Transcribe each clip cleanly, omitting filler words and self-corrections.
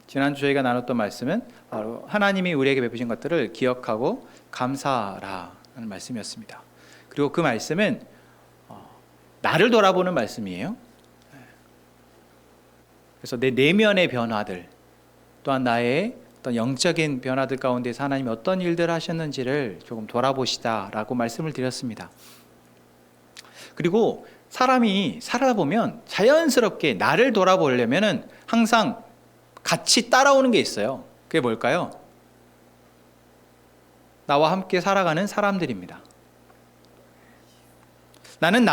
지난주 저희가 나눴던 말씀은 바로 하나님이 우리에게 베푸신 것들을 기억하고 감사하라는 말씀이었습니다. 그리고 그 말씀은 나를 돌아보는 말씀이에요. 그래서 내 내면의 변화들, 또한 나의 어떤 영적인 변화들 가운데서 하나님이 어떤 일들을 하셨는지를 조금 돌아보시다라고 말씀을 드렸습니다. 그리고 사람이 살다 보면 자연스럽게 나를 돌아보려면은 항상 같이 따라오는 게 있어요. 그게 뭘까요? 나와 함께 살아가는 사람들입니다. 나는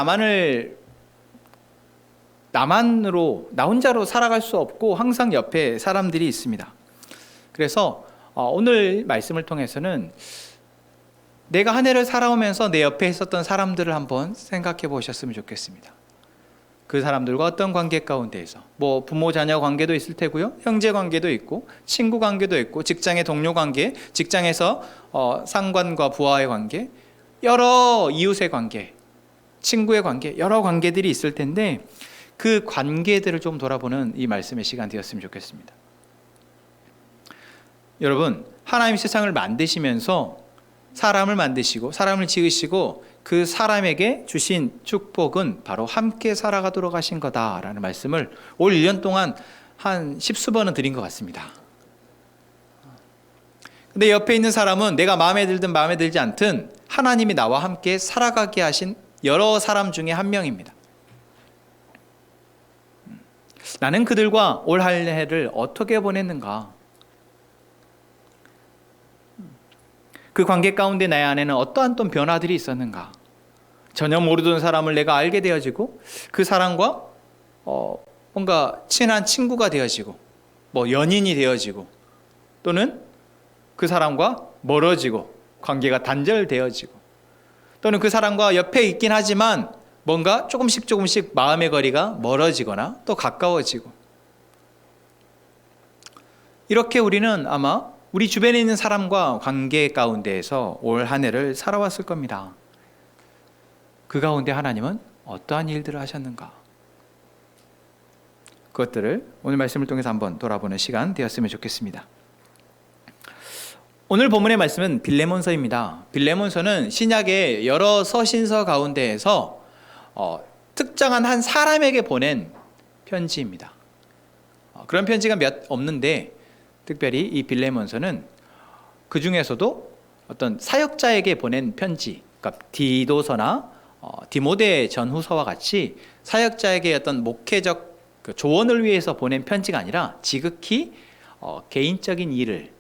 나만으로, 나 혼자로 살아갈 수 없고 항상 옆에 사람들이 있습니다. 그래서 오늘 말씀을 통해서는 내가 한 해를 살아오면서 내 옆에 있었던 사람들을 한번 생각해 보셨으면 좋겠습니다. 그 사람들과 어떤 관계 가운데에서 부모 자녀 관계도 있을 테고요, 형제 관계도 있고 친구 관계도 있고 직장의 동료 관계, 직장에서 상관과 부하의 관계, 여러 이웃의 관계, 친구의 관계, 여러 관계들이 있을 텐데 그 관계들을 좀 돌아보는 이 말씀의 시간 되었으면 좋겠습니다. 여러분, 하나님이 세상을 만드시면서 사람을 만드시고 사람을 지으시고 그 사람에게 주신 축복은 바로 함께 살아가도록 하신 거다라는 말씀을 올 1년 동안 한 10수번은 드린 것 같습니다. 근데 옆에 있는 사람은 내가 마음에 들든 마음에 들지 않든 하나님이 나와 함께 살아가게 하신 여러 사람 중에 한 명입니다. 나는 그들과 올 한 해를 어떻게 보냈는가? 그 관계 가운데 내 안에는 어떠한 또 변화들이 있었는가? 전혀 모르던 사람을 내가 알게 되어지고 그 사람과 뭔가 친한 친구가 되어지고 연인이 되어지고 또는 그 사람과 멀어지고 관계가 단절되어지고 또는 그 사람과 옆에 있긴 하지만 뭔가 조금씩 마음의 거리가 멀어지거나 또 가까워지고, 이렇게 우리는 아마 우리 주변에 있는 사람과 관계 가운데에서 올 한 해를 살아왔을 겁니다. 그 가운데 하나님은 어떠한 일들을 하셨는가? 그것들을 오늘 말씀을 통해서 한번 돌아보는 시간 되었으면 좋겠습니다. 오늘 본문의 말씀은 빌레몬서입니다. 빌레몬서는 신약의 여러 서신서 가운데에서 특정한 한 사람에게 보낸 편지입니다. 그런 편지가 몇 없는데 특별히 이 빌레몬서는 그 중에서도 어떤 사역자에게 보낸 편지, 그러니까 디도서나 디모데 전후서와 같이 사역자에게 어떤 목회적 조언을 위해서 보낸 편지가 아니라 지극히 개인적인 일을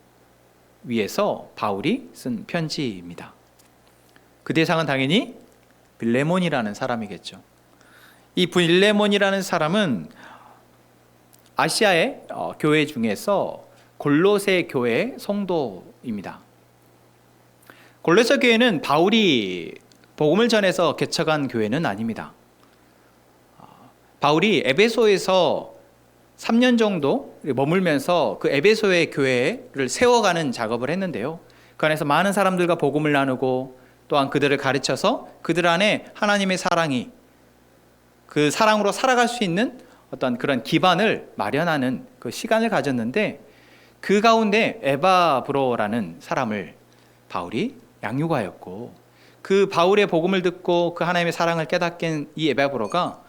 위해서 바울이 쓴 편지입니다. 그 대상은 당연히 빌레몬이라는 사람이겠죠. 이 빌레몬이라는 사람은 아시아의 교회 중에서 골로새 교회 성도입니다. 골로새 교회는 바울이 복음을 전해서 개척한 교회는 아닙니다. 바울이 에베소에서 3년 정도 머물면서 그 에베소의 교회를 세워가는 작업을 했는데요. 그 안에서 많은 사람들과 복음을 나누고 또한 그들을 가르쳐서 그들 안에 하나님의 사랑이, 그 사랑으로 살아갈 수 있는 어떤 그런 기반을 마련하는 그 시간을 가졌는데, 그 가운데 에바브로라는 사람을 바울이 양육하였고, 그 바울의 복음을 듣고 그 하나님의 사랑을 깨닫게 이 에바브로가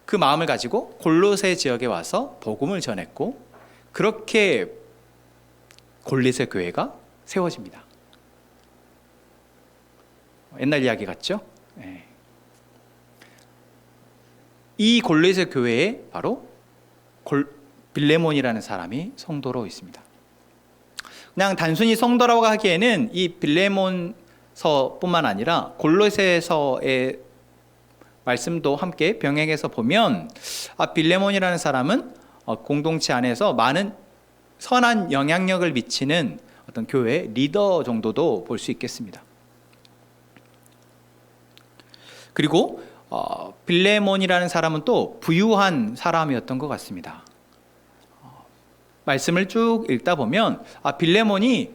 그 마음을 가지고 골로새 지역에 와서 복음을 전했고, 그렇게 골로새 교회가 세워집니다. 옛날 이야기 같죠? 네. 이 골로새 교회에 바로 빌레몬이라는 사람이 성도로 있습니다. 그냥 단순히 성도라고 하기에는 이 빌레몬서뿐만 아니라 골로새서의 말씀도 함께 병행해서 보면 빌레몬이라는 사람은 공동체 안에서 많은 선한 영향력을 미치는 어떤 교회 리더 정도도 볼 수 있겠습니다. 그리고 빌레몬이라는 사람은 또 부유한 사람이었던 것 같습니다. 말씀을 쭉 읽다 보면 빌레몬이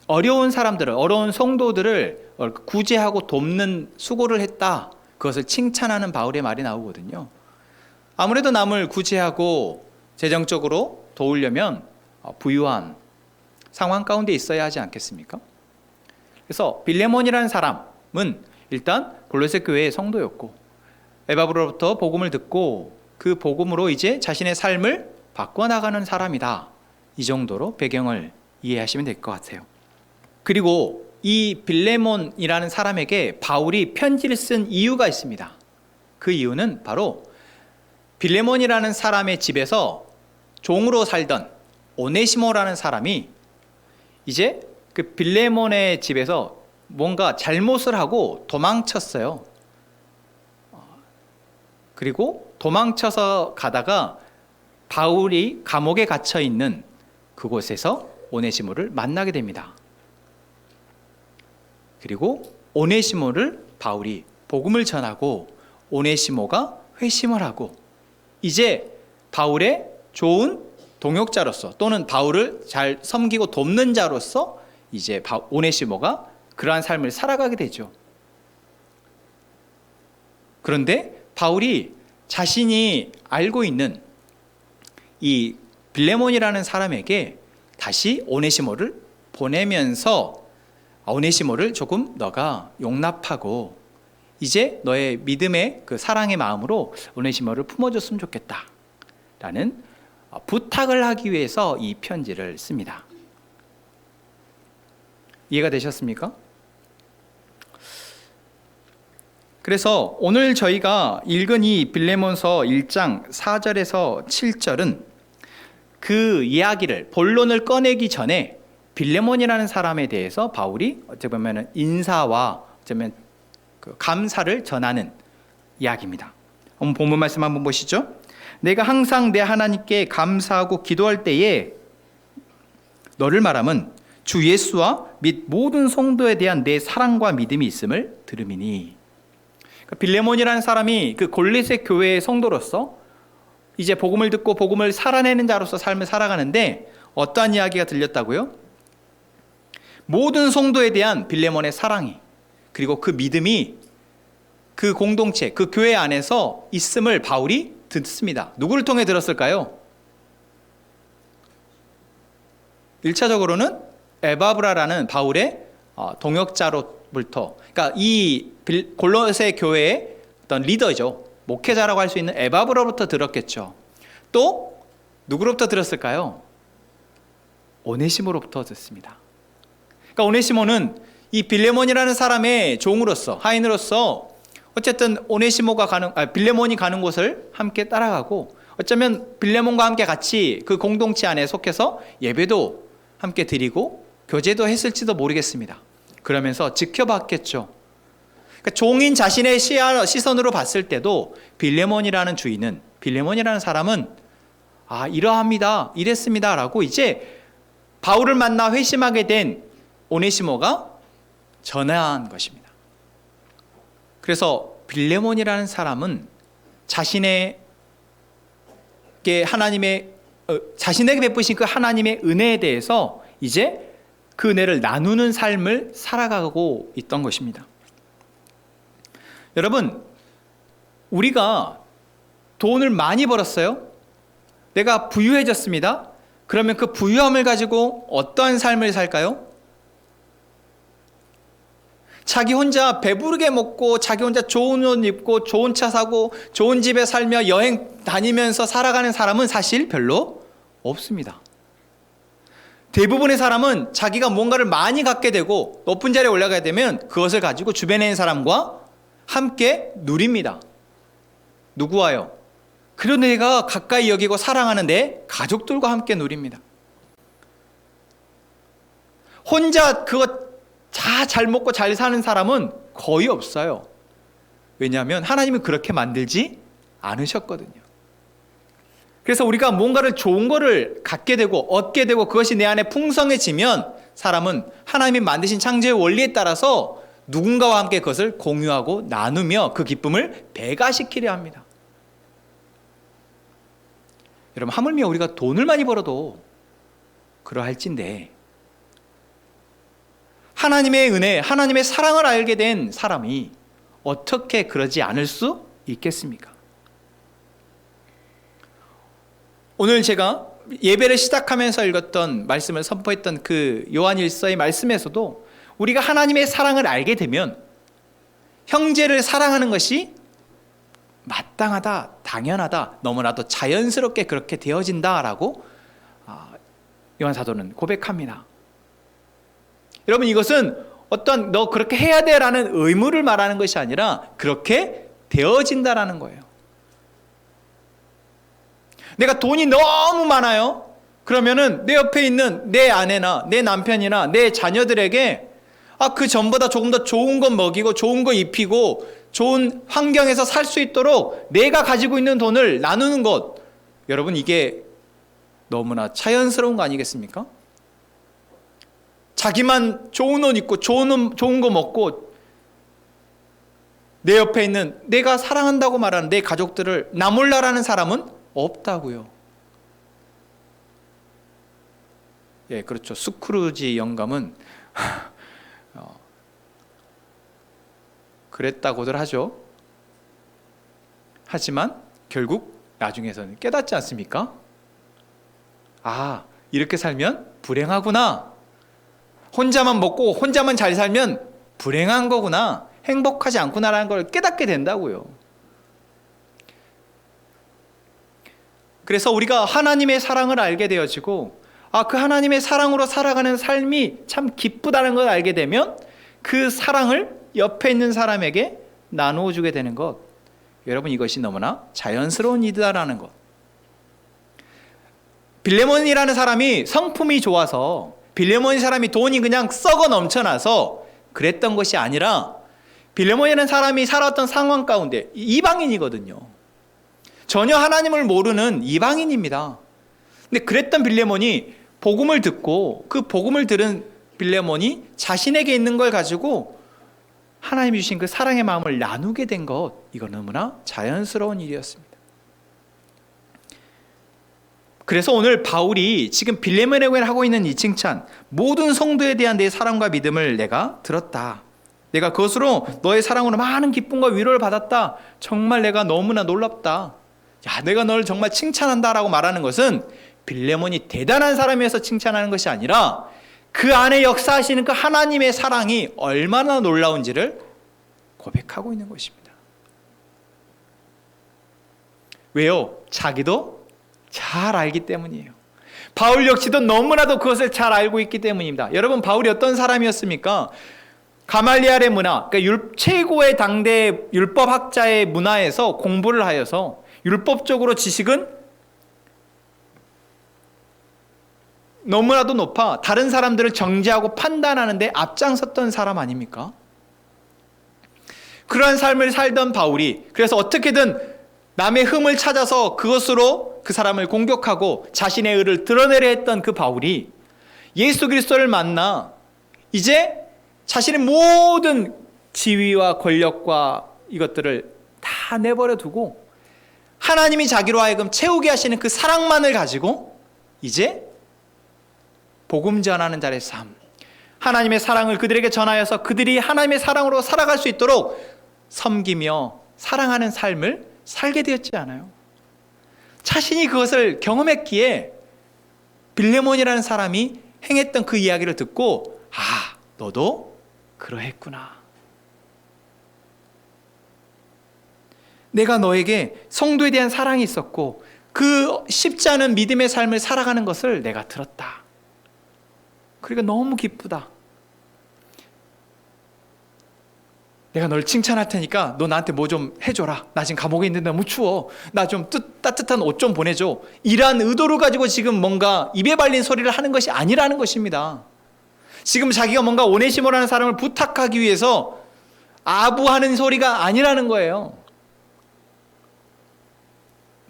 어려운 사람들을, 어려운 성도들을 구제하고 돕는 수고를 했다, 그것을 칭찬하는 바울의 말이 나오거든요. 아무래도 남을 구제하고 재정적으로 도우려면 부유한 상황 가운데 있어야 하지 않겠습니까? 그래서 빌레몬이라는 사람은 일단 골로새 교회의 성도였고 에바브로부터 복음을 듣고 그 복음으로 이제 자신의 삶을 바꿔나가는 사람이다. 이 정도로 배경을 이해하시면 될 것 같아요. 그리고 이 빌레몬이라는 사람에게 바울이 편지를 쓴 이유가 있습니다. 그 이유는 바로 빌레몬이라는 사람의 집에서 종으로 살던 오네시모라는 사람이 이제 그 빌레몬의 집에서 뭔가 잘못을 하고 도망쳤어요. 그리고 도망쳐서 가다가 바울이 감옥에 갇혀 있는 그곳에서 오네시모를 만나게 됩니다. 그리고 오네시모를 바울이 복음을 전하고 오네시모가 회심을 하고 이제 바울의 좋은 동역자로서 또는 바울을 잘 섬기고 돕는 자로서 이제 오네시모가 그러한 삶을 살아가게 되죠. 그런데 바울이 자신이 알고 있는 이 빌레몬이라는 사람에게 다시 오네시모를 보내면서 오네시모를 조금 너가 용납하고 이제 너의 믿음의 그 사랑의 마음으로 오네시모를 품어줬으면 좋겠다 라는 부탁을 하기 위해서 이 편지를 씁니다. 이해가 되셨습니까? 그래서 오늘 저희가 읽은 이 빌레몬서 1장 4절에서 7절은 그 이야기를 본론을 꺼내기 전에 빌레몬이라는 사람에 대해서 바울이 어떻게 보면 인사와 어쩌면 그 감사를 전하는 이야기입니다. 한번 본문 말씀 한번 보시죠. 내가 항상 내 하나님께 감사하고 기도할 때에 너를 말함은 주 예수와 및 모든 성도에 대한 내 사랑과 믿음이 있음을 들음이니. 빌레몬이라는 사람이 그 골로새 교회의 성도로서 이제 복음을 듣고 복음을 살아내는 자로서 삶을 살아가는데 어떠한 이야기가 들렸다고요? 모든 성도에 대한 빌레몬의 사랑이 그리고 그 믿음이 그 공동체, 그 교회 안에서 있음을 바울이 듣습니다. 누구를 통해 들었을까요? 1차적으로는 에바브라라는 바울의 동역자로부터, 그러니까 이 골로새 교회의 어떤 리더죠. 목회자라고 할 수 있는 에바브라로부터 들었겠죠. 또 누구로부터 들었을까요? 오네시모로부터 듣습니다. 그러니까 오네시모는 이 빌레몬이라는 사람의 종으로서, 하인으로서 어쨌든 빌레몬이 가는 곳을 함께 따라가고 어쩌면 빌레몬과 함께 같이 그 공동체 안에 속해서 예배도 함께 드리고 교제도 했을지도 모르겠습니다. 그러면서 지켜봤겠죠. 그러니까 종인 자신의 시선으로 봤을 때도 빌레몬이라는 주인은, 빌레몬이라는 사람은 이러합니다, 이랬습니다 라고 이제 바울을 만나 회심하게 된 오네시모가 전한 것입니다. 그래서 빌레몬이라는 사람은 자신에게 베푸신 그 하나님의 은혜에 대해서 이제 그 은혜를 나누는 삶을 살아가고 있던 것입니다. 여러분, 우리가 돈을 많이 벌었어요. 내가 부유해졌습니다. 그러면 그 부유함을 가지고 어떠한 삶을 살까요? 자기 혼자 배부르게 먹고 자기 혼자 좋은 옷 입고 좋은 차 사고 좋은 집에 살며 여행 다니면서 살아가는 사람은 사실 별로 없습니다. 대부분의 사람은 자기가 뭔가를 많이 갖게 되고 높은 자리에 올라가야 되면 그것을 가지고 주변에 있는 사람과 함께 누립니다. 누구와요? 그런 내가 가까이 여기고 사랑하는 내 가족들과 함께 누립니다. 혼자 그것 잘 먹고 잘 사는 사람은 거의 없어요. 왜냐하면 하나님은 그렇게 만들지 않으셨거든요. 그래서 우리가 뭔가를 좋은 거를 갖게 되고 얻게 되고 그것이 내 안에 풍성해지면 사람은 하나님이 만드신 창조의 원리에 따라서 누군가와 함께 그것을 공유하고 나누며 그 기쁨을 배가시키려 합니다. 여러분, 하물며 우리가 돈을 많이 벌어도 그러할진데 하나님의 은혜, 하나님의 사랑을 알게 된 사람이 어떻게 그러지 않을 수 있겠습니까? 오늘 제가 예배를 시작하면서 읽었던 말씀을 선포했던 그 요한일서의 말씀에서도 우리가 하나님의 사랑을 알게 되면 형제를 사랑하는 것이 마땅하다, 당연하다, 너무나도 자연스럽게 그렇게 되어진다라고 요한 사도는 고백합니다. 여러분, 이것은 어떤 너 그렇게 해야 돼라는 의무를 말하는 것이 아니라 그렇게 되어진다라는 거예요. 내가 돈이 너무 많아요. 그러면은 내 옆에 있는 내 아내나 내 남편이나 내 자녀들에게 그 전보다 조금 더 좋은 거 먹이고 좋은 거 입히고 좋은 환경에서 살 수 있도록 내가 가지고 있는 돈을 나누는 것, 여러분, 이게 너무나 자연스러운 거 아니겠습니까? 자기만 좋은 옷 입고 좋은 거 먹고 내 옆에 있는 내가 사랑한다고 말하는 내 가족들을 나 몰라라는 사람은 없다고요. 예, 그렇죠. 스크루지 영감은 그랬다고들 하죠. 하지만 결국 나중에서는 깨닫지 않습니까? 이렇게 살면 불행하구나. 혼자만 먹고 혼자만 잘 살면 불행한 거구나. 행복하지 않구나라는 걸 깨닫게 된다고요. 그래서 우리가 하나님의 사랑을 알게 되어지고 그 하나님의 사랑으로 살아가는 삶이 참 기쁘다는 걸 알게 되면 그 사랑을 옆에 있는 사람에게 나누어 주게 되는 것, 여러분, 이것이 너무나 자연스러운 일이다라는 것. 빌레몬이라는 사람이 성품이 좋아서, 빌레몬이 사람이 돈이 그냥 썩어 넘쳐나서 그랬던 것이 아니라, 빌레몬이라는 사람이 살아왔던 상황 가운데 이방인이거든요. 전혀 하나님을 모르는 이방인입니다. 근데 그랬던 빌레몬이 복음을 듣고 그 복음을 들은 빌레몬이 자신에게 있는 걸 가지고 하나님이 주신 그 사랑의 마음을 나누게 된 것, 이건 너무나 자연스러운 일이었습니다. 그래서 오늘 바울이 지금 빌레몬에게 하고 있는 이 칭찬, 모든 성도에 대한 내 사랑과 믿음을 내가 들었다. 내가 그것으로 너의 사랑으로 많은 기쁨과 위로를 받았다. 정말 내가 너무나 놀랍다. 내가 너를 정말 칭찬한다라고 말하는 것은 빌레몬이 대단한 사람이어서 칭찬하는 것이 아니라 그 안에 역사하시는 그 하나님의 사랑이 얼마나 놀라운지를 고백하고 있는 것입니다. 왜요? 자기도 잘 알기 때문이에요. 바울 역시도 너무나도 그것을 잘 알고 있기 때문입니다. 여러분, 바울이 어떤 사람이었습니까? 가말리알의 문화, 그러니까 최고의 당대 율법학자의 문화에서 공부를 하여서 율법적으로 지식은 너무나도 높아 다른 사람들을 정죄하고 판단하는 데 앞장섰던 사람 아닙니까? 그러한 삶을 살던 바울이, 그래서 어떻게든 남의 흠을 찾아서 그것으로 그 사람을 공격하고 자신의 의를 드러내려 했던 그 바울이 예수 그리스도를 만나 이제 자신의 모든 지위와 권력과 이것들을 다 내버려 두고 하나님이 자기로 하여금 채우게 하시는 그 사랑만을 가지고 이제 복음 전하는 자의 삶, 하나님의 사랑을 그들에게 전하여서 그들이 하나님의 사랑으로 살아갈 수 있도록 섬기며 사랑하는 삶을 살게 되었지 않아요? 자신이 그것을 경험했기에 빌레몬이라는 사람이 행했던 그 이야기를 듣고 너도 그러했구나. 내가 너에게 성도에 대한 사랑이 있었고 그 쉽지 않은 믿음의 삶을 살아가는 것을 내가 들었다. 그러니까 너무 기쁘다. 내가 널 칭찬할 테니까 너 나한테 뭐 좀 해줘라. 나 지금 감옥에 있는데 너무 추워. 나 좀 따뜻한 옷 좀 보내줘. 이러한 의도를 가지고 지금 뭔가 입에 발린 소리를 하는 것이 아니라는 것입니다. 지금 자기가 뭔가 오네시모라는 사람을 부탁하기 위해서 아부하는 소리가 아니라는 거예요.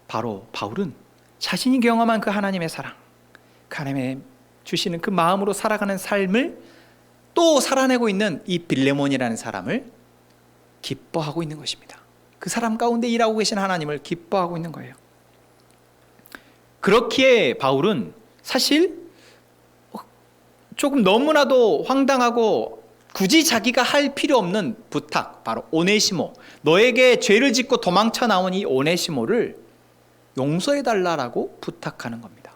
바로 바울은 자신이 경험한 그 하나님의 사랑, 그 하나님의 주시는 그 마음으로 살아가는 삶을 또 살아내고 있는 이 빌레몬이라는 사람을 기뻐하고 있는 것입니다. 그 사람 가운데 일하고 계신 하나님을 기뻐하고 있는 거예요. 그렇기에 바울은 사실 조금 너무나도 황당하고 굳이 자기가 할 필요 없는 부탁, 바로 오네시모, 너에게 죄를 짓고 도망쳐 나온 이 오네시모를 용서해달라고 부탁하는 겁니다.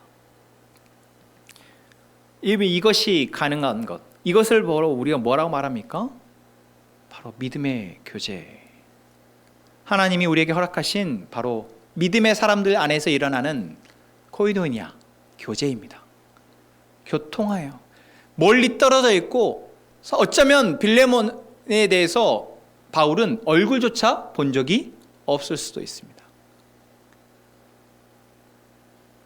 이것이 가능한 것, 이것을 보러 우리가 뭐라고 말합니까? 바로 믿음의 교제. 하나님이 우리에게 허락하신 바로 믿음의 사람들 안에서 일어나는 코이노니아, 교제입니다. 교통하여 멀리 떨어져 있고, 어쩌면 빌레몬에 대해서 바울은 얼굴조차 본 적이 없을 수도 있습니다.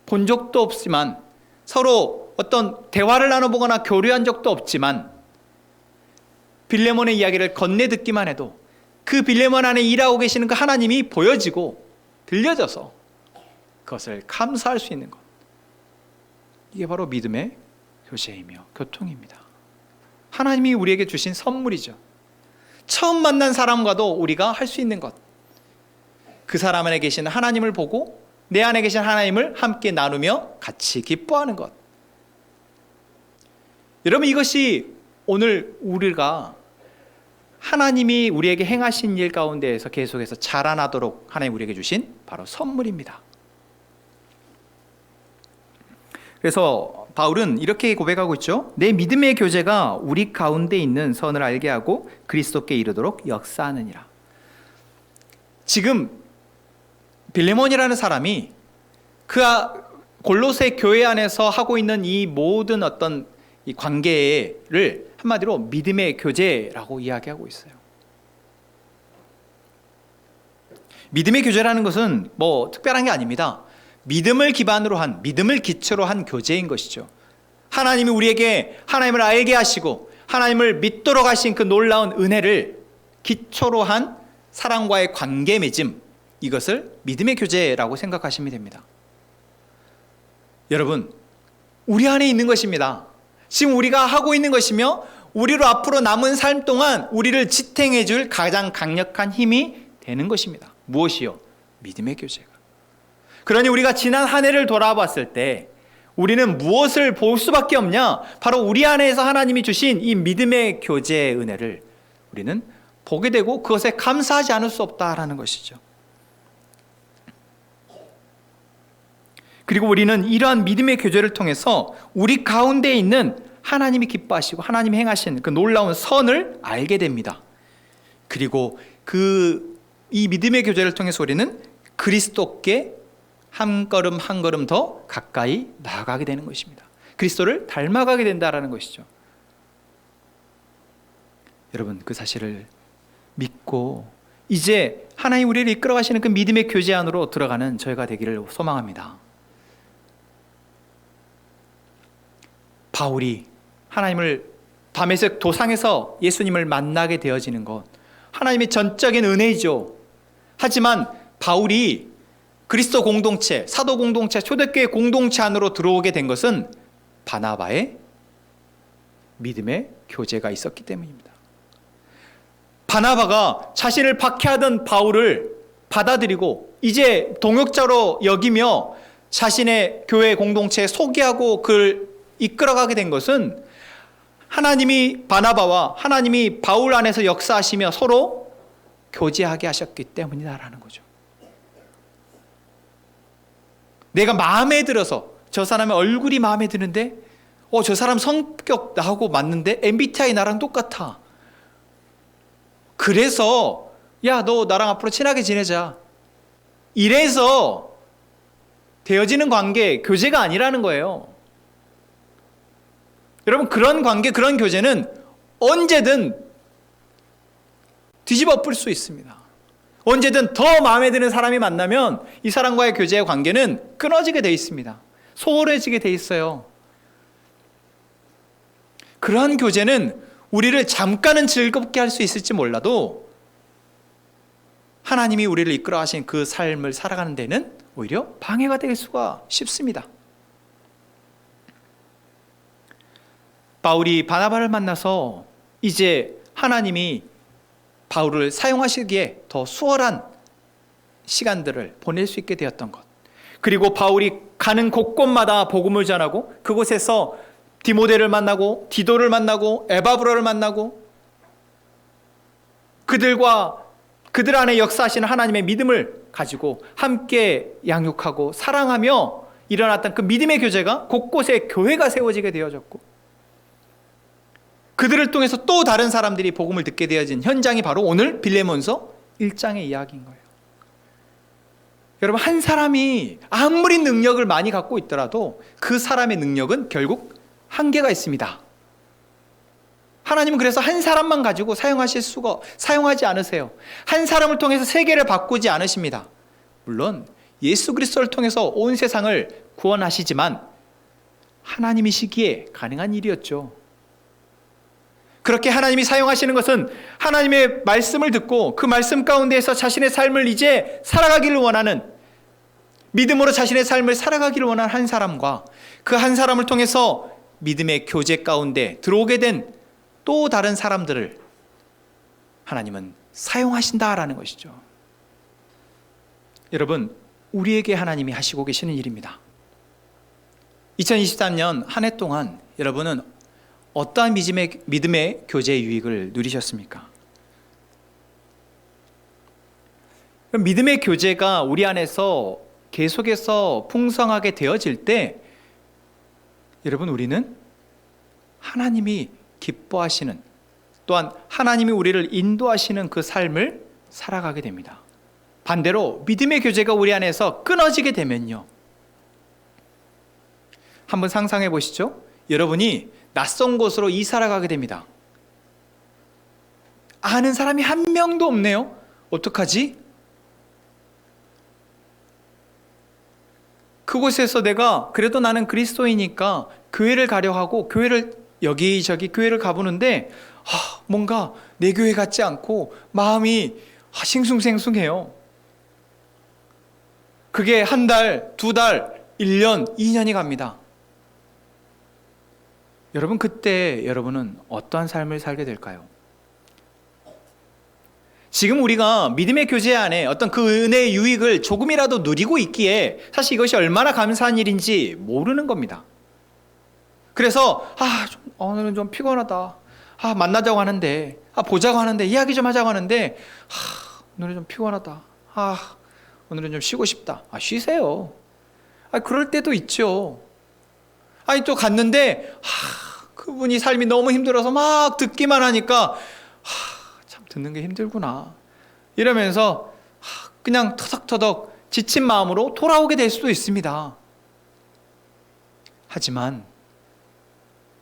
본 적도 없지만, 서로 어떤 대화를 나눠보거나 교류한 적도 없지만, 빌레몬의 이야기를 건네 듣기만 해도 그 빌레몬 안에 일하고 계시는 그 하나님이 보여지고 들려져서 그것을 감사할 수 있는 것, 이게 바로 믿음의 교제이며 교통입니다. 하나님이 우리에게 주신 선물이죠. 처음 만난 사람과도 우리가 할 수 있는 것, 그 사람 안에 계신 하나님을 보고 내 안에 계신 하나님을 함께 나누며 같이 기뻐하는 것. 여러분, 이것이 오늘 우리가 하나님이 우리에게 행하신 일 가운데에서 계속해서 자라나도록 하나님 우리에게 주신 바로 선물입니다. 그래서 바울은 이렇게 고백하고 있죠. 내 믿음의 교제가 우리 가운데 있는 선을 알게 하고 그리스도께 이르도록 역사하느니라. 지금 빌레몬이라는 사람이 그 골로새 교회 안에서 하고 있는 이 모든 어떤 이 관계를 한마디로 믿음의 교제라고 이야기하고 있어요. 믿음의 교제라는 것은 뭐 특별한 게 아닙니다. 믿음을 기반으로 한, 믿음을 기초로 한 교제인 것이죠. 하나님이 우리에게 하나님을 알게 하시고 하나님을 믿도록 하신 그 놀라운 은혜를 기초로 한 사랑과의 관계 맺음, 이것을 믿음의 교제라고 생각하시면 됩니다. 여러분, 우리 안에 있는 것입니다. 지금 우리가 하고 있는 것이며 우리로 앞으로 남은 삶 동안 우리를 지탱해 줄 가장 강력한 힘이 되는 것입니다. 무엇이요? 믿음의 교제가. 그러니 우리가 지난 한 해를 돌아봤을 때 우리는 무엇을 볼 수밖에 없냐? 바로 우리 안에서 하나님이 주신 이 믿음의 교제의 은혜를 우리는 보게 되고 그것에 감사하지 않을 수 없다라는 것이죠. 그리고 우리는 이러한 믿음의 교제를 통해서 우리 가운데 있는 하나님이 기뻐하시고 하나님이 행하신 그 놀라운 선을 알게 됩니다. 그리고 이 믿음의 교제를 통해서 우리는 그리스도께 한 걸음 한 걸음 더 가까이 나아가게 되는 것입니다. 그리스도를 닮아가게 된다라는 것이죠. 여러분, 그 사실을 믿고 이제 하나님 우리를 이끌어 가시는 그 믿음의 교제 안으로 들어가는 저희가 되기를 소망합니다. 바울이 하나님을 다메섹 도상에서 예수님을 만나게 되어지는 것, 하나님의 전적인 은혜이죠. 하지만 바울이 그리스도 공동체, 사도 공동체, 초대교회 공동체 안으로 들어오게 된 것은 바나바의 믿음의 교제가 있었기 때문입니다. 바나바가 자신을 박해하던 바울을 받아들이고 이제 동역자로 여기며 자신의 교회 공동체에 소개하고 그를 이끌어가게 된 것은 하나님이 바나바와 하나님이 바울 안에서 역사하시며 서로 교제하게 하셨기 때문이다라는 거죠. 내가 마음에 들어서 저 사람의 얼굴이 마음에 드는데 저 사람 성격 나하고 맞는데 MBTI 나랑 똑같아. 그래서 야, 너 나랑 앞으로 친하게 지내자. 이래서 되어지는 관계, 교제가 아니라는 거예요. 여러분, 그런 관계, 그런 교제는 언제든 뒤집어 엎을 수 있습니다. 언제든 더 마음에 드는 사람이 만나면 이 사람과의 교제의 관계는 끊어지게 돼 있습니다. 소홀해지게 돼 있어요. 그러한 교제는 우리를 잠깐은 즐겁게 할 수 있을지 몰라도 하나님이 우리를 이끌어 하신 그 삶을 살아가는 데는 오히려 방해가 될 수가 쉽습니다. 바울이 바나바를 만나서 이제 하나님이 바울을 사용하시기에 더 수월한 시간들을 보낼 수 있게 되었던 것, 그리고 바울이 가는 곳곳마다 복음을 전하고 그곳에서 디모데를 만나고 디도를 만나고 에바브로를 만나고 그들 안에 역사하시는 하나님의 믿음을 가지고 함께 양육하고 사랑하며 일어났던 그 믿음의 교제가 곳곳에 교회가 세워지게 되어졌고, 그들을 통해서 또 다른 사람들이 복음을 듣게 되어진 현장이 바로 오늘 빌레몬서 1장의 이야기인 거예요. 여러분, 한 사람이 아무리 능력을 많이 갖고 있더라도 그 사람의 능력은 결국 한계가 있습니다. 하나님은 그래서 한 사람만 가지고 사용하지 않으세요. 한 사람을 통해서 세계를 바꾸지 않으십니다. 물론 예수 그리스도를 통해서 온 세상을 구원하시지만 하나님이시기에 가능한 일이었죠. 그렇게 하나님이 사용하시는 것은 하나님의 말씀을 듣고 그 말씀 가운데에서 자신의 삶을 이제 살아가기를 원하는, 믿음으로 자신의 삶을 살아가기를 원하는 한 사람과 그 한 사람을 통해서 믿음의 교제 가운데 들어오게 된 또 다른 사람들을 하나님은 사용하신다라는 것이죠. 여러분, 우리에게 하나님이 하시고 계시는 일입니다. 2023년 한 해 동안 여러분은 어떠한 믿음의 교제의 유익을 누리셨습니까? 믿음의 교제가 우리 안에서 계속해서 풍성하게 되어질 때 여러분, 우리는 하나님이 기뻐하시는, 또한 하나님이 우리를 인도하시는 그 삶을 살아가게 됩니다. 반대로 믿음의 교제가 우리 안에서 끊어지게 되면요, 한번 상상해 보시죠. 여러분이 낯선 곳으로 이사를 가게 됩니다. 아는 사람이 한 명도 없네요. 어떡하지? 그곳에서 내가 그래도 나는 그리스도이니까 교회를 가려 하고 여기저기 교회를 가보는데 뭔가 내 교회 같지 않고 마음이 싱숭생숭해요. 그게 한 달, 두 달, 1년, 2년이 갑니다. 여러분, 그때 여러분은 어떠한 삶을 살게 될까요? 지금 우리가 믿음의 교제 안에 어떤 그 은혜의 유익을 조금이라도 누리고 있기에 사실 이것이 얼마나 감사한 일인지 모르는 겁니다. 그래서 오늘은 좀 피곤하다. 만나자고 하는데, 보자고 하는데, 이야기 좀 하자고 하는데, 오늘은 좀 피곤하다. 오늘은 좀 쉬고 싶다. 쉬세요. 그럴 때도 있죠. 또 갔는데 그분이 삶이 너무 힘들어서 막 듣기만 하니까 참 듣는 게 힘들구나 이러면서 그냥 터덕터덕 지친 마음으로 돌아오게 될 수도 있습니다. 하지만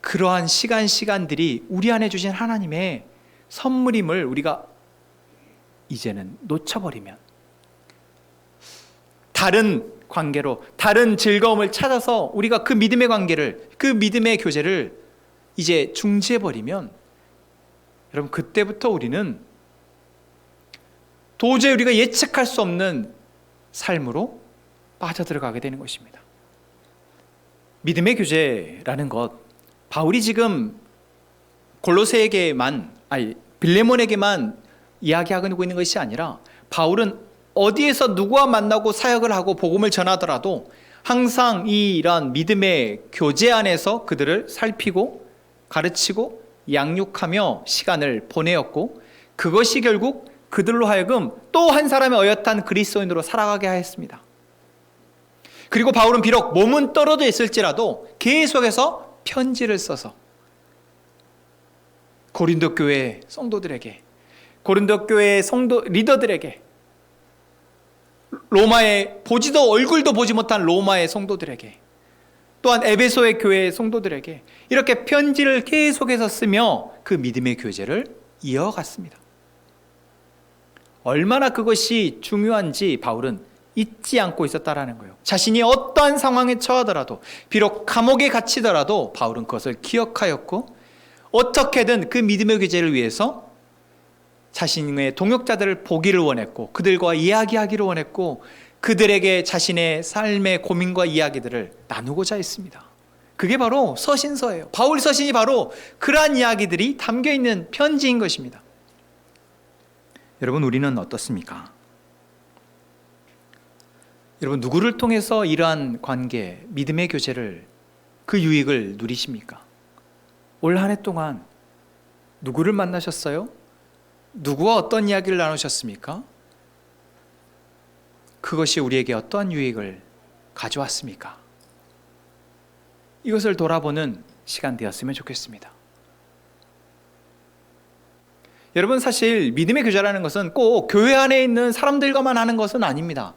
그러한 시간들이 우리 안에 주신 하나님의 선물임을 우리가 이제는 놓쳐버리면 다른 관계로, 다른 즐거움을 찾아서 우리가 그 믿음의 관계를, 그 믿음의 교제를 이제 중지해버리면 여러분, 그때부터 우리는 도저히 우리가 예측할 수 없는 삶으로 빠져들어가게 되는 것입니다. 믿음의 교제라는 것, 바울이 지금 빌레몬에게만 이야기하고 있는 것이 아니라 바울은 어디에서 누구와 만나고 사역을 하고 복음을 전하더라도 항상 이런 믿음의 교제 안에서 그들을 살피고 가르치고 양육하며 시간을 보내었고, 그것이 결국 그들로 하여금 또 한 사람의 어엿한 그리스도인으로 살아가게 하였습니다. 그리고 바울은 비록 몸은 떨어져 있을지라도 계속해서 편지를 써서 고린도 교회 성도들에게, 고린도 교회 성도 리더들에게, 로마의 얼굴도 보지 못한 로마의 성도들에게, 또한 에베소의 교회의 성도들에게 이렇게 편지를 계속해서 쓰며 그 믿음의 교제를 이어갔습니다. 얼마나 그것이 중요한지 바울은 잊지 않고 있었다라는 거예요. 자신이 어떠한 상황에 처하더라도, 비록 감옥에 갇히더라도 바울은 그것을 기억하였고, 어떻게든 그 믿음의 교제를 위해서 자신의 동역자들을 보기를 원했고, 그들과 이야기하기를 원했고, 그들에게 자신의 삶의 고민과 이야기들을 나누고자 했습니다. 그게 바로 서신서예요. 바울 서신이 바로 그러한 이야기들이 담겨있는 편지인 것입니다. 여러분, 우리는 어떻습니까? 여러분, 누구를 통해서 이러한 관계, 믿음의 교제를, 그 유익을 누리십니까? 올 한 해 동안 누구를 만나셨어요? 누구와 어떤 이야기를 나누셨습니까? 그것이 우리에게 어떠한 유익을 가져왔습니까? 이것을 돌아보는 시간 되었으면 좋겠습니다. 여러분, 사실 믿음의 교제라는 것은 꼭 교회 안에 있는 사람들과만 하는 것은 아닙니다.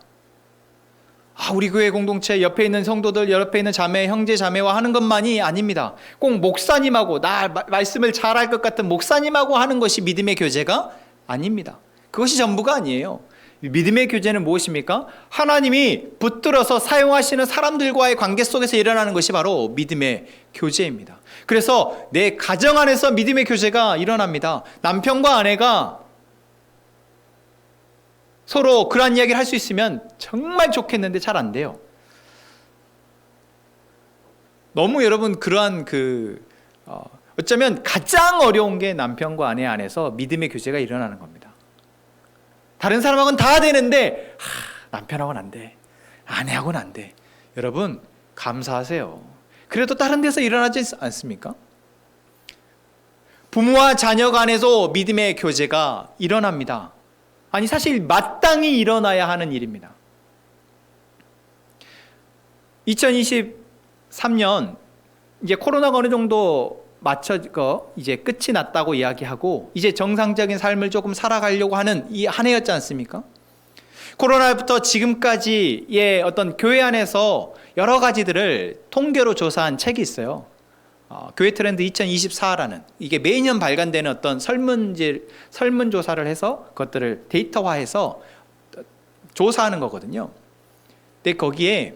우리 교회 공동체 옆에 있는 성도들, 옆에 있는 자매, 형제, 자매와 하는 것만이 아닙니다. 꼭 목사님하고, 말씀을 잘할 것 같은 목사님하고 하는 것이 믿음의 교제가 아닙니다. 그것이 전부가 아니에요. 믿음의 교제는 무엇입니까? 하나님이 붙들어서 사용하시는 사람들과의 관계 속에서 일어나는 것이 바로 믿음의 교제입니다. 그래서 내 가정 안에서 믿음의 교제가 일어납니다. 남편과 아내가 서로 그런 이야기를 할 수 있으면 정말 좋겠는데 잘 안 돼요. 너무 여러분 그러한 어쩌면 가장 어려운 게 남편과 아내 안에서 믿음의 교제가 일어나는 겁니다. 다른 사람하고는 다 되는데 남편하고는 안 돼, 아내하고는 안 돼. 여러분 감사하세요. 그래도 다른 데서 일어나지 않습니까? 부모와 자녀 간에도 믿음의 교제가 일어납니다. 아니, 사실 마땅히 일어나야 하는 일입니다. 2023년 이제 코로나가 어느 정도 이제 끝이 났다고 이야기하고 이제 정상적인 삶을 조금 살아가려고 하는 이 한 해였지 않습니까? 코로나부터 지금까지의 어떤 교회 안에서 여러 가지들을 통계로 조사한 책이 있어요. 교회 트렌드 2024라는, 이게 매년 발간되는 어떤 설문조사를 해서 그것들을 데이터화해서 조사하는 거거든요. 근데 거기에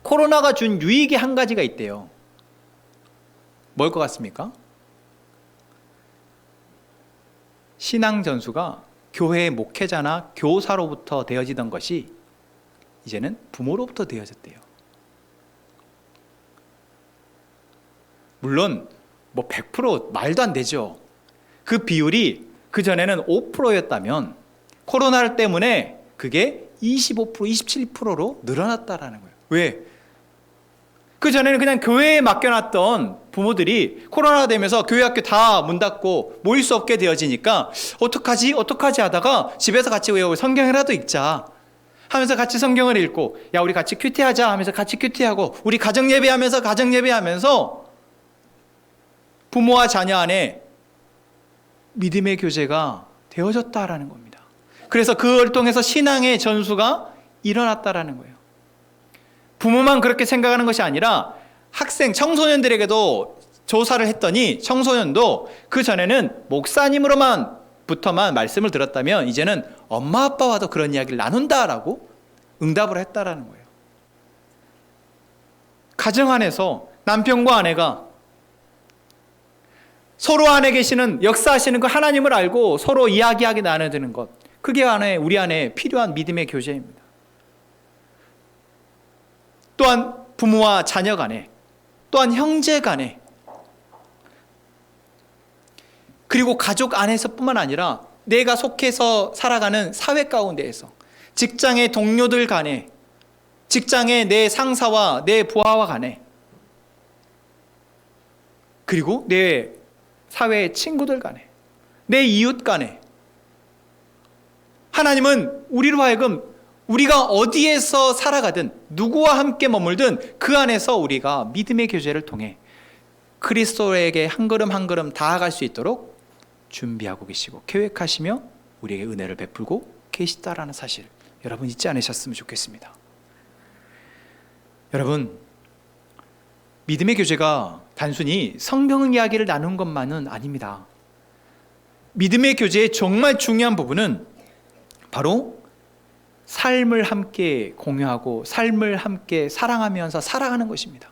코로나가 준 유익이 한 가지가 있대요. 뭘 것 같습니까? 신앙 전수가 교회의 목회자나 교사로부터 되어지던 것이 이제는 부모로부터 되어졌대요. 물론 100% 말도 안 되죠. 그 비율이 그전에는 5%였다면 코로나 때문에 그게 25%, 27%로 늘어났다라는 거예요. 왜? 그전에는 그냥 교회에 맡겨놨던 부모들이 코로나가 되면서 교회 학교 다 문 닫고 모일 수 없게 되어지니까 어떡하지 하다가 집에서 같이 성경이라도 읽자 하면서 같이 성경을 읽고, 야 우리 같이 큐티하자 하면서 같이 큐티하고, 우리 가정 예배하면서 부모와 자녀 안에 믿음의 교제가 되어졌다라는 겁니다. 그래서 그걸 통해서 신앙의 전수가 일어났다라는 거예요. 부모만 그렇게 생각하는 것이 아니라 학생, 청소년들에게도 조사를 했더니 청소년도 그 전에는 목사님으로부터만 말씀을 들었다면 이제는 엄마 아빠와도 그런 이야기를 나눈다라고 응답을 했다라는 거예요. 가정 안에서 남편과 아내가 서로 안에 계시는, 역사하시는 그 하나님을 알고 서로 이야기하게 나눠드는 것, 그게 우리 안에 필요한 믿음의 교제입니다. 또한 부모와 자녀 간에, 또한 형제 간에, 그리고 가족 안에서뿐만 아니라 내가 속해서 살아가는 사회 가운데에서, 직장의 동료들 간에, 직장의 내 상사와 내 부하와 간에, 그리고 내 사회의 친구들 간에, 내 이웃 간에, 하나님은 우리로 하여금 우리가 어디에서 살아가든 누구와 함께 머물든 그 안에서 우리가 믿음의 교제를 통해 그리스도에게 한 걸음 한 걸음 다가갈 수 있도록 준비하고 계시고 계획하시며 우리에게 은혜를 베풀고 계시다라는 사실, 여러분 잊지 않으셨으면 좋겠습니다. 여러분, 믿음의 교제가 단순히 성경 이야기를 나눈 것만은 아닙니다. 믿음의 교제의 정말 중요한 부분은 바로 삶을 함께 공유하고 삶을 함께 사랑하면서 살아가는 것입니다.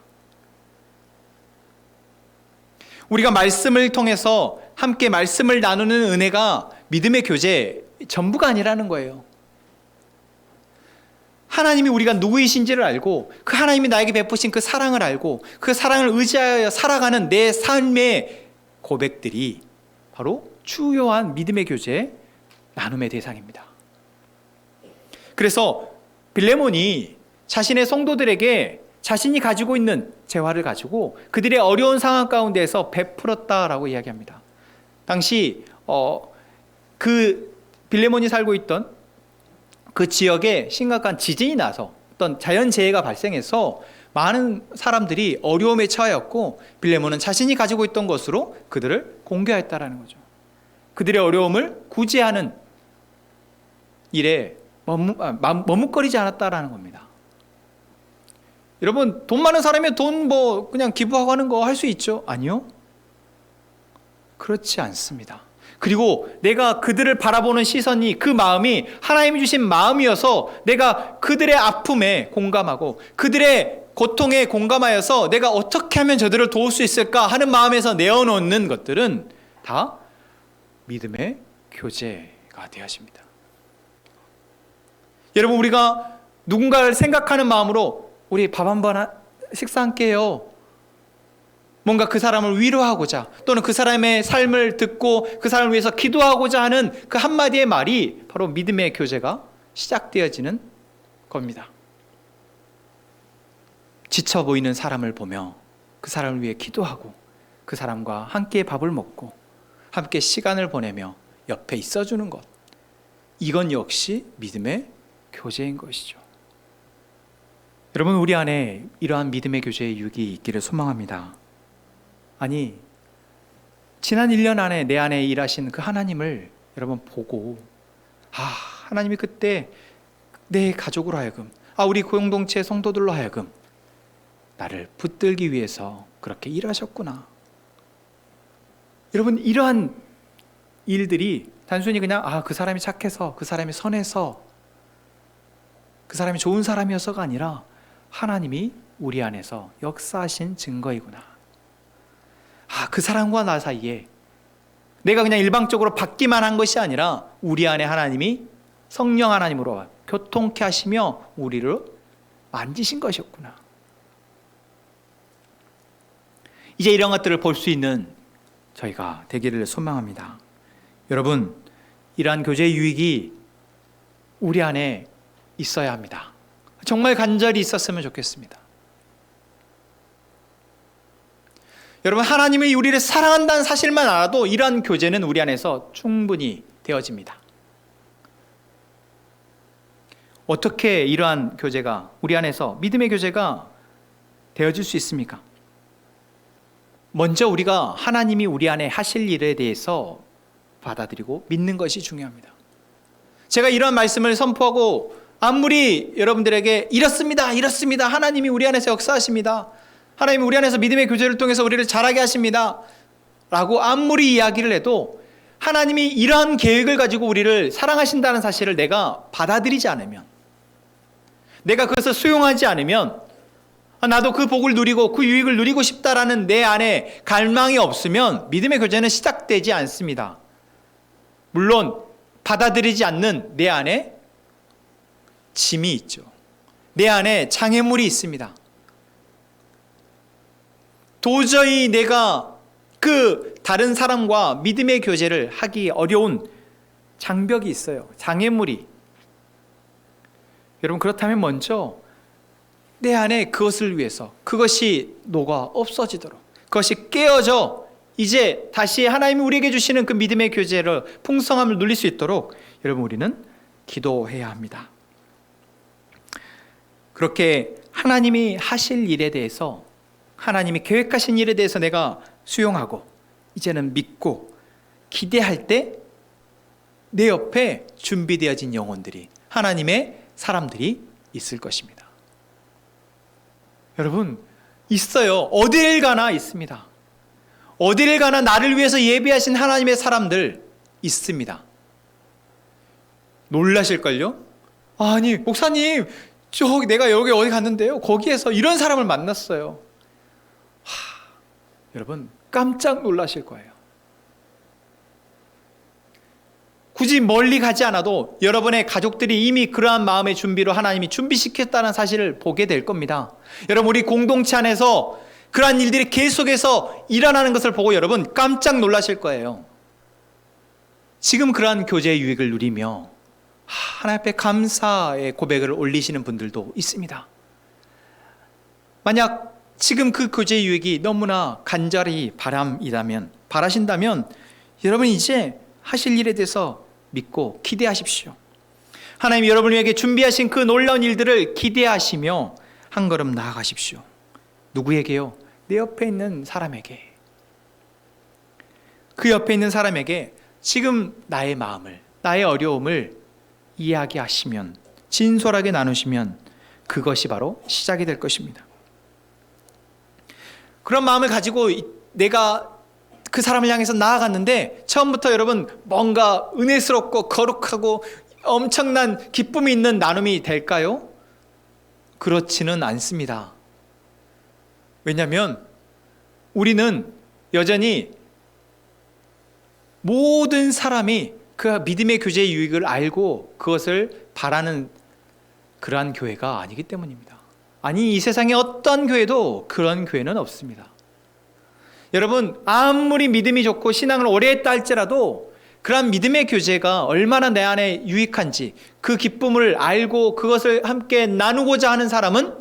우리가 말씀을 통해서 함께 말씀을 나누는 은혜가 믿음의 교제 전부가 아니라는 거예요. 하나님이 우리가 누구이신지를 알고, 그 하나님이 나에게 베푸신 그 사랑을 알고, 그 사랑을 의지하여 살아가는 내 삶의 고백들이 바로 주요한 믿음의 교제 나눔의 대상입니다. 그래서 빌레몬이 자신의 성도들에게 자신이 가지고 있는 재화를 가지고 그들의 어려운 상황 가운데에서 베풀었다라고 이야기합니다. 당시 그 빌레몬이 살고 있던 그 지역에 심각한 지진이 나서 어떤 자연재해가 발생해서 많은 사람들이 어려움에 처하였고, 빌레몬은 자신이 가지고 있던 것으로 그들을 공개했다라는 거죠. 그들의 어려움을 구제하는 일에 머뭇거리지 않았다라는 겁니다. 여러분, 돈 많은 사람이 돈 그냥 기부하고 하는 거 할 수 있죠? 아니요. 그렇지 않습니다. 그리고 내가 그들을 바라보는 시선이, 그 마음이 하나님이 주신 마음이어서 내가 그들의 아픔에 공감하고 그들의 고통에 공감하여서 내가 어떻게 하면 저들을 도울 수 있을까 하는 마음에서 내어놓는 것들은 다 믿음의 교제가 되어집니다. 여러분, 우리가 누군가를 생각하는 마음으로 우리 밥 한번 식사 함께요. 뭔가 그 사람을 위로하고자, 또는 그 사람의 삶을 듣고 그 사람을 위해서 기도하고자 하는 그 한마디의 말이 바로 믿음의 교제가 시작되어지는 겁니다. 지쳐 보이는 사람을 보며 그 사람을 위해 기도하고 그 사람과 함께 밥을 먹고 함께 시간을 보내며 옆에 있어주는 것, 이건 역시 믿음의 교제인 것이죠. 여러분, 우리 안에 이러한 믿음의 교제의 유익이 있기를 소망합니다. 아니, 지난 1년 안에 내 안에 일하신 그 하나님을 여러분 보고, 하나님이 그때 내 가족으로 하여금, 우리 공동체 성도들로 하여금 나를 붙들기 위해서 그렇게 일하셨구나. 여러분, 이러한 일들이 단순히 그냥 그 사람이 착해서, 그 사람이 선해서, 그 사람이 좋은 사람이어서가 아니라 하나님이 우리 안에서 역사하신 증거이구나. 그 사람과 나 사이에 내가 그냥 일방적으로 받기만 한 것이 아니라 우리 안에 하나님이 성령 하나님으로 교통케 하시며 우리를 만지신 것이었구나. 이제 이런 것들을 볼 수 있는 저희가 되기를 소망합니다. 여러분, 이러한 교제의 유익이 우리 안에 있어야 합니다. 정말 간절히 있었으면 좋겠습니다. 여러분, 하나님이 우리를 사랑한다는 사실만 알아도 이러한 교제는 우리 안에서 충분히 되어집니다. 어떻게 이러한 교제가 우리 안에서 믿음의 교제가 되어질 수 있습니까? 먼저 우리가 하나님이 우리 안에 하실 일에 대해서 받아들이고 믿는 것이 중요합니다. 제가 이런 말씀을 선포하고 아무리 여러분들에게 이렇습니다, 하나님이 우리 안에서 역사하십니다, 하나님이 우리 안에서 믿음의 교제를 통해서 우리를 자라게 하십니다 라고 아무리 이야기를 해도 하나님이 이러한 계획을 가지고 우리를 사랑하신다는 사실을 내가 받아들이지 않으면, 내가 그것을 수용하지 않으면, 나도 그 복을 누리고 그 유익을 누리고 싶다라는 내 안에 갈망이 없으면 믿음의 교제는 시작되지 않습니다. 물론 받아들이지 않는 내 안에 짐이 있죠. 내 안에 장애물이 있습니다. 도저히 내가 그 다른 사람과 믿음의 교제를 하기 어려운 장벽이 있어요. 장애물이. 여러분, 그렇다면 먼저 내 안에 그것을 위해서, 그것이 녹아 없어지도록, 그것이 깨어져 이제 다시 하나님이 우리에게 주시는 그 믿음의 교제를, 풍성함을 누릴 수 있도록 여러분, 우리는 기도해야 합니다. 그렇게 하나님이 하실 일에 대해서, 하나님이 계획하신 일에 대해서 내가 수용하고 이제는 믿고 기대할 때 내 옆에 준비되어진 영혼들이, 하나님의 사람들이 있을 것입니다. 여러분, 있어요. 어딜 가나 있습니다. 어딜 가나 나를 위해서 예비하신 하나님의 사람들 있습니다. 놀라실걸요? 아니, 목사님, 내가 여기 어디 갔는데요, 거기에서 이런 사람을 만났어요. 여러분, 깜짝 놀라실 거예요. 굳이 멀리 가지 않아도 여러분의 가족들이 이미 그러한 마음의 준비로 하나님이 준비시켰다는 사실을 보게 될 겁니다. 여러분, 우리 공동체 안에서 그러한 일들이 계속해서 일어나는 것을 보고 여러분 깜짝 놀라실 거예요. 지금 그러한 교제의 유익을 누리며 하나님 앞에 감사의 고백을 올리시는 분들도 있습니다. 만약 지금 그 교제의 유익이 너무나 간절히 바라신다면 여러분 이제 하실 일에 대해서 믿고 기대하십시오. 하나님이 여러분에게 준비하신 그 놀라운 일들을 기대하시며 한 걸음 나아가십시오. 누구에게요? 내 옆에 있는 사람에게. 그 옆에 있는 사람에게 지금 나의 마음을, 나의 어려움을 이야기하시면, 진솔하게 나누시면 그것이 바로 시작이 될 것입니다. 그런 마음을 가지고 내가 그 사람을 향해서 나아갔는데 처음부터 여러분 뭔가 은혜스럽고 거룩하고 엄청난 기쁨이 있는 나눔이 될까요? 그렇지는 않습니다. 왜냐하면 우리는 여전히 모든 사람이 그 믿음의 교제의 유익을 알고 그것을 바라는 그러한 교회가 아니기 때문입니다. 아니, 이 세상에 어떤 교회도 그런 교회는 없습니다. 여러분, 아무리 믿음이 좋고 신앙을 오래 했다 할지라도 그러한 믿음의 교제가 얼마나 내 안에 유익한지 그 기쁨을 알고 그것을 함께 나누고자 하는 사람은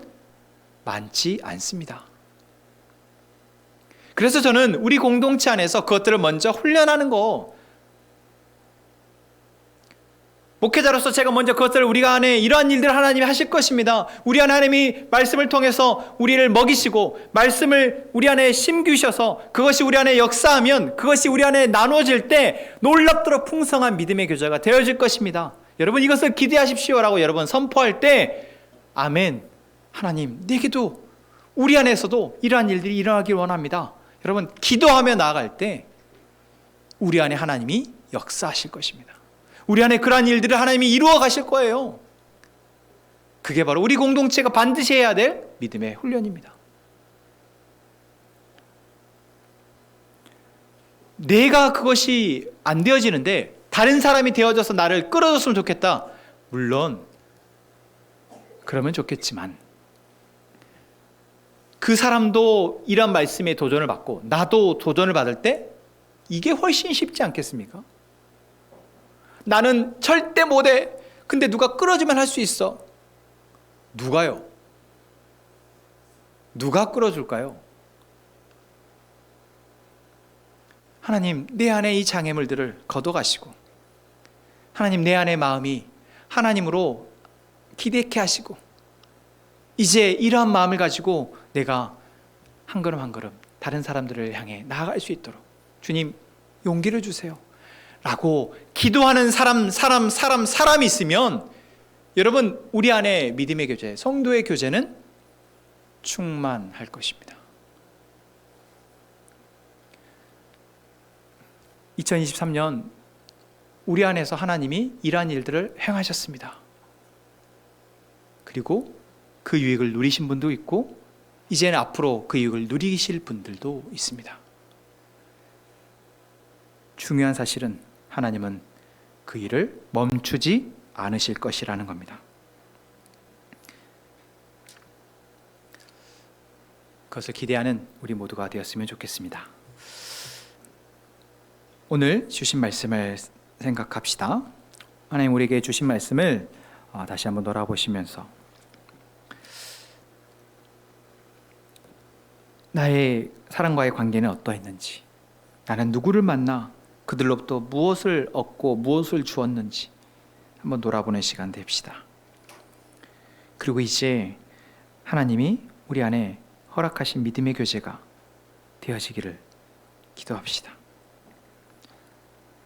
많지 않습니다. 그래서 저는 우리 공동체 안에서 그것들을 먼저 훈련하는 거, 목회자로서 제가 먼저 그것들을 우리가 안에 이러한 일들을 하나님이 하실 것입니다. 우리 안에 하나님이 말씀을 통해서 우리를 먹이시고 말씀을 우리 안에 심기셔서 그것이 우리 안에 역사하면 그것이 우리 안에 나누어질 때 놀랍도록 풍성한 믿음의 교제가 되어질 것입니다. 여러분, 이것을 기대하십시오라고 여러분 선포할 때 아멘, 하나님 내게도 우리 안에서도 이러한 일들이 일어나길 원합니다. 여러분, 기도하며 나아갈 때 우리 안에 하나님이 역사하실 것입니다. 우리 안에 그러한 일들을 하나님이 이루어 가실 거예요. 그게 바로 우리 공동체가 반드시 해야 될 믿음의 훈련입니다. 내가 그것이 안 되어지는데 다른 사람이 되어져서 나를 끌어줬으면 좋겠다. 물론 그러면 좋겠지만 그 사람도 이런 말씀에 도전을 받고 나도 도전을 받을 때 이게 훨씬 쉽지 않겠습니까? 나는 절대 못해. 근데 누가 끌어주면 할 수 있어. 누가요? 누가 끌어줄까요? 하나님, 내 안에 이 장애물들을 걷어가시고 하나님, 내 안의 마음이 하나님으로 기대케 하시고 이제 이러한 마음을 가지고 내가 한 걸음 한 걸음 다른 사람들을 향해 나아갈 수 있도록 주님 용기를 주세요 라고 기도하는 사람이 있으면 여러분, 우리 안에 믿음의 교제, 성도의 교제는 충만할 것입니다. 2023년 우리 안에서 하나님이 이러한 일들을 행하셨습니다. 그리고 그 유익을 누리신 분도 있고 이제는 앞으로 그 유익을 누리실 분들도 있습니다. 중요한 사실은 하나님은 그 일을 멈추지 않으실 것이라는 겁니다. 그것을 기대하는 우리 모두가 되었으면 좋겠습니다. 오늘 주신 말씀을 생각합시다. 하나님 우리에게 주신 말씀을 다시 한번 돌아보시면서 나의 사람과의 관계는 어떠했는지, 나는 누구를 만나 그들로부터 무엇을 얻고 무엇을 주었는지 한번 돌아보는 시간 됩시다. 그리고 이제 하나님이 우리 안에 허락하신 믿음의 교제가 되어지기를 기도합시다.